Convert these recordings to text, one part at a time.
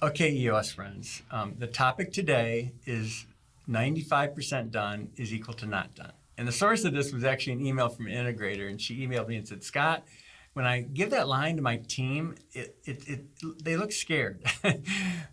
Okay, EOS friends, the topic today is 95% done is equal to not done. And the source of this was actually an email from an integrator, and she emailed me and said, Scott, when I give that line to my team, they look scared.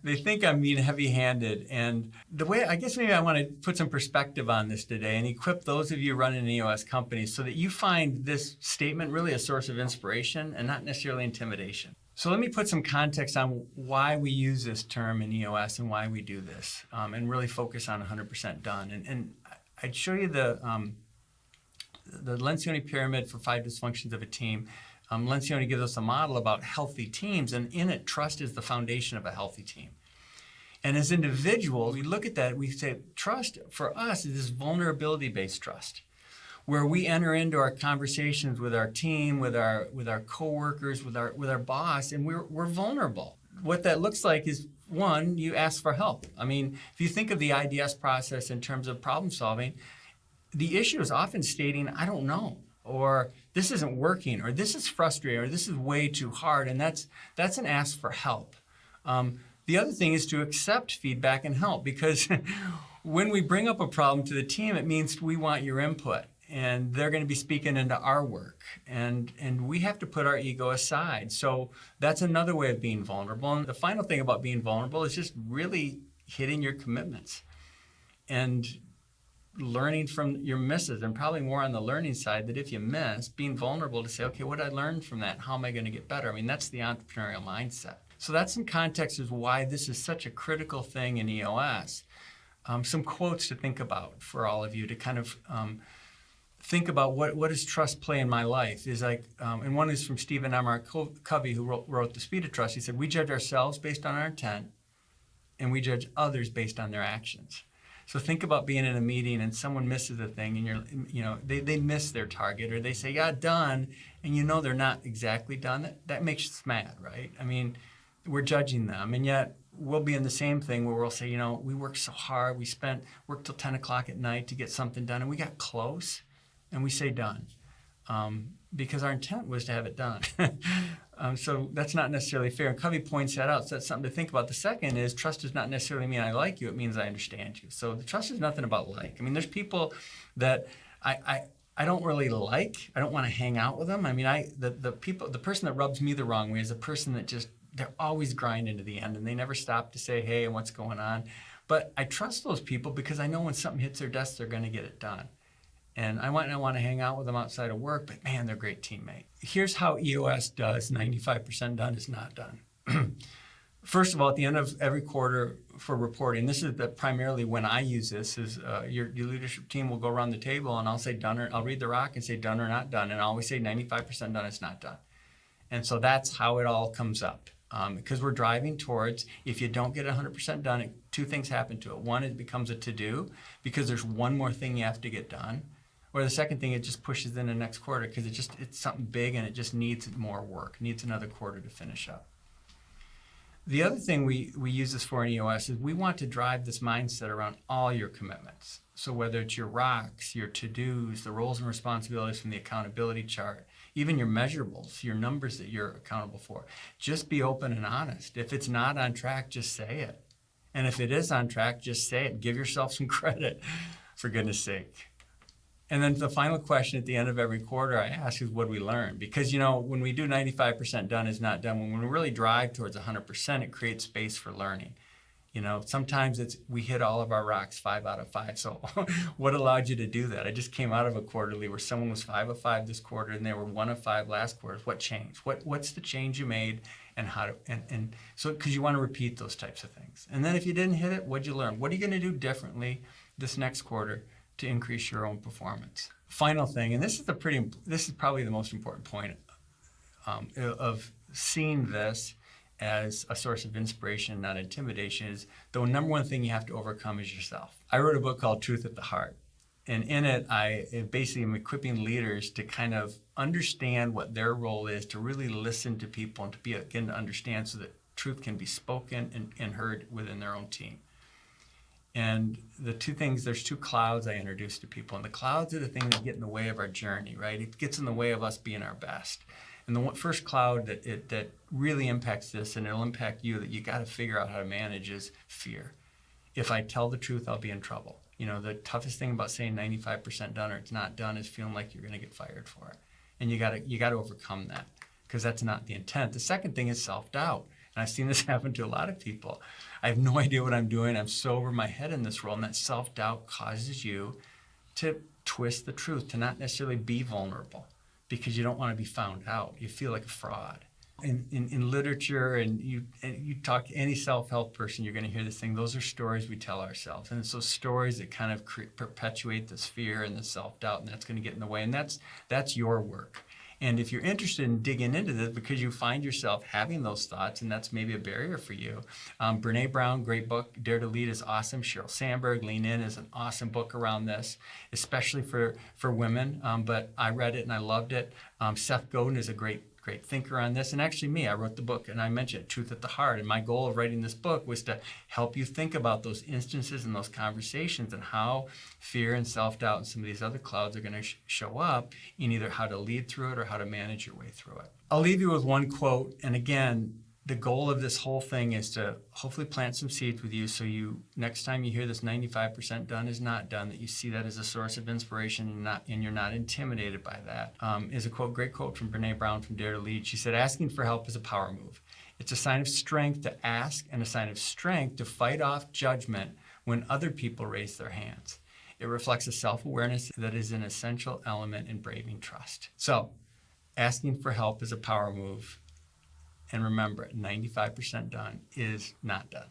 They think I'm being heavy-handed. And the way, I guess maybe I want to put some perspective on this today and equip those of you running EOS companies so that you find this statement really a source of inspiration and not necessarily intimidation. So let me put some context on why we use this term in EOS and why we do this, and really focus on 100% done. And I'd show you the Lencioni pyramid for 5 dysfunctions of a team. Lencioni gives us a model about healthy teams, and in it, trust is the foundation of a healthy team. And as individuals, we look at that, we say trust for us is this vulnerability-based trust, where we enter into our conversations with our team, with our coworkers, with our boss, and we're vulnerable. What that looks like is, one, you ask for help. I mean, if you think of the IDS process in terms of problem solving, the issue is often stating, I don't know, or this isn't working, or this is frustrating, or this is way too hard, and that's an ask for help. The other thing is to accept feedback and help, because when we bring up a problem to the team, it means we want your input. And they're going to be speaking into our work. And we have to put our ego aside. So that's another way of being vulnerable. And the final thing about being vulnerable is just really hitting your commitments and learning from your misses, and probably more on the learning side, that if you miss, being vulnerable to say, okay, what did I learn from that? How am I going to get better? I mean, that's the entrepreneurial mindset. So that's some context as why this is such a critical thing in EOS. Some quotes to think about for all of you to kind of think about what does trust play in my life. Is like, and one is from Stephen M.R. Covey, who wrote The Speed of Trust. He said, we judge ourselves based on our intent, and we judge others based on their actions. So think about being in a meeting and someone misses a thing, and they miss their target, or they say, yeah, done, and they're not exactly done. That makes us mad, right? I mean, we're judging them, and yet we'll be in the same thing where we'll say, we worked so hard, worked till 10 o'clock at night to get something done, and we got close. And we say done, because our intent was to have it done. So that's not necessarily fair. And Covey points that out. So that's something to think about. The second is trust does not necessarily mean I like you. It means I understand you. So the trust is nothing about like. I mean, there's people that I don't really like. I don't want to hang out with them. I mean, the person that rubs me the wrong way is the person that they're always grinding to the end, and they never stop to say, hey, and what's going on. But I trust those people because I know when something hits their desk, they're going to get it done. And I might not want to hang out with them outside of work, but man, they're a great teammate. Here's how EOS does 95% done is not done. First of all, at the end of every quarter for reporting, this is primarily when I use this, is your leadership team will go around the table and I'll say done, or I'll read the rock and say done or not done. And I always say 95% done is not done. And so that's how it all comes up. Because we're driving towards, if you don't get 100% done, 2 things happen to it. One, it becomes a to-do because there's one more thing you have to get done. Or the second thing, it just pushes in the next quarter because it's something big and it just needs more work, needs another quarter to finish up. The other thing we use this for in EOS is we want to drive this mindset around all your commitments. So whether it's your rocks, your to-dos, the roles and responsibilities from the accountability chart, even your measurables, your numbers that you're accountable for, just be open and honest. If it's not on track, just say it. And if it is on track, just say it. Give yourself some credit, for goodness sake. And then the final question at the end of every quarter I ask is, what do we learn? Because, when we do 95% done is not done, when we really drive towards 100%, it creates space for learning. Sometimes we hit all of our rocks 5 out of 5. So what allowed you to do that? I just came out of a quarterly where someone was 5 of 5 this quarter and they were 1 of 5 last quarter. What changed? What's the change you made, and how and so, because you want to repeat those types of things. And then if you didn't hit it, what'd you learn? What are you going to do differently this next quarter to increase your own performance? Final thing, and this is probably the most important point of seeing this as a source of inspiration, not intimidation, is the number one thing you have to overcome is yourself. I wrote a book called Truth at the Heart. And in it, I basically am equipping leaders to kind of understand what their role is, to really listen to people and to begin to understand so that truth can be spoken and heard within their own team. And the 2 things, there's 2 clouds I introduce to people. And the clouds are the thing that get in the way of our journey, right? It gets in the way of us being our best. And the first cloud that really impacts this, and it'll impact you, that you got to figure out how to manage, is fear. If I tell the truth, I'll be in trouble. The toughest thing about saying 95% done or it's not done is feeling like you're going to get fired for it. And you got to overcome that, because that's not the intent. The second thing is self-doubt. And I've seen this happen to a lot of people. I have no idea what I'm doing. I'm so over my head in this role. And that self-doubt causes you to twist the truth, to not necessarily be vulnerable, because you don't want to be found out. You feel like a fraud. In literature, and you talk to any self-help person, you're going to hear this thing. Those are stories we tell ourselves. And it's those stories that kind of perpetuate this fear and this self-doubt, and that's going to get in the way. And that's your work. And if you're interested in digging into this because you find yourself having those thoughts, and that's maybe a barrier for you, Brene Brown, great book. Dare to Lead is awesome. Sheryl Sandberg, Lean In, is an awesome book around this, especially for women. But I read it and I loved it. Seth Godin is a great thinker on this. And actually I wrote the book, and I mentioned it, Truth at the Heart. And my goal of writing this book was to help you think about those instances and those conversations and how fear and self-doubt and some of these other clouds are going to show up, in either how to lead through it or how to manage your way through it. I'll leave you with one quote. And again, the goal of this whole thing is to hopefully plant some seeds with you, so next time you hear this 95% done is not done, that you see that as a source of inspiration, and you're not intimidated by that. Is a great quote from Brene Brown from Dare to Lead. She said, "Asking for help is a power move. It's a sign of strength to ask, and a sign of strength to fight off judgment when other people raise their hands. It reflects a self-awareness that is an essential element in braving trust." So, asking for help is a power move. And remember, 95% done is not done.